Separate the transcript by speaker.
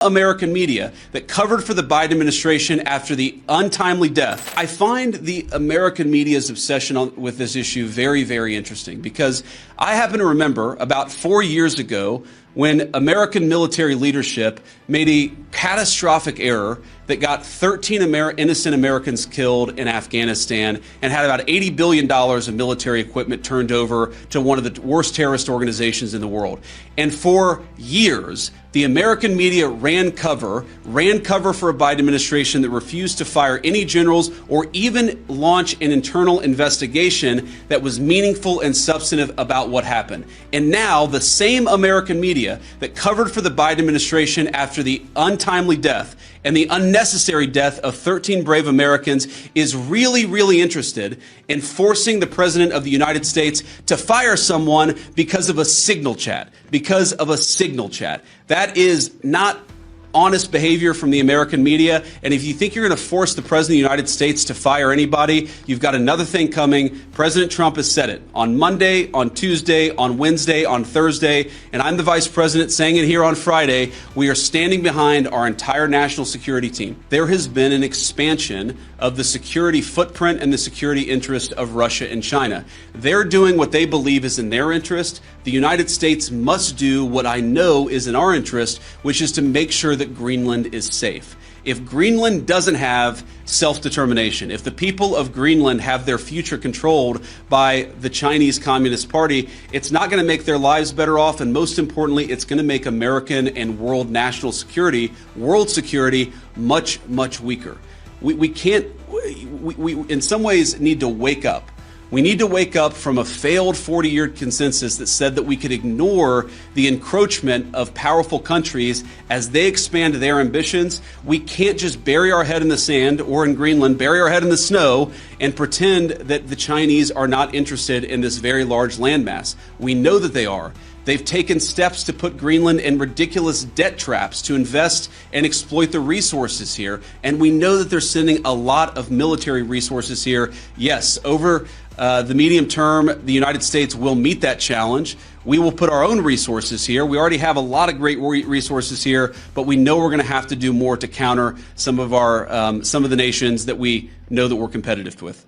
Speaker 1: American media that covered for the Biden administration after the untimely death. I find the American media's obsession with this issue very, very interesting because I happen to remember about 4 years ago when American military leadership made a catastrophic error that got 13 innocent Americans killed in Afghanistan and had about $80 billion of military equipment turned over to one of the worst terrorist organizations in the world. And for years, the American media ran cover for a Biden administration that refused to fire any generals or even launch an internal investigation that was meaningful and substantive about what happened. And now the same American media that covered for the Biden administration after the untimely death and the unnecessary death of 13 brave Americans is really, really interested in forcing the President of the United States to fire someone because of a signal chat. That is not honest behavior from the American media. And if you think you're going to force the President of the United States to fire anybody, you've got another thing coming. President Trump has said it on Monday, on Tuesday, on Wednesday, on Thursday, and I'm the Vice President saying it here on Friday. We are standing behind our entire national security team. There has been an expansion of the security footprint and the security interest of Russia and China. They're doing what they believe is in their interest. The United States must do what I know is in our interest, which is to make sure that Greenland is safe. If Greenland doesn't have self-determination, if the people of Greenland have their future controlled by the Chinese Communist Party, it's not going to make their lives better off, and most importantly, it's going to make American and world national security, world security, much, much weaker. We in some ways need to wake up. We need to wake up from a failed 40-year consensus that said that we could ignore the encroachment of powerful countries as they expand their ambitions. We can't just bury our head in the sand or in Greenland, bury our head in the snow and pretend that the Chinese are not interested in this very large landmass. We know that they are. They've taken steps to put Greenland in ridiculous debt traps to invest and exploit the resources here. And we know that they're sending a lot of military resources here. Yes, over the medium term, the United States will meet that challenge. We will put our own resources here. We already have a lot of great resources here, but we know we're going to have to do more to counter some of the nations that we know that we're competitive with.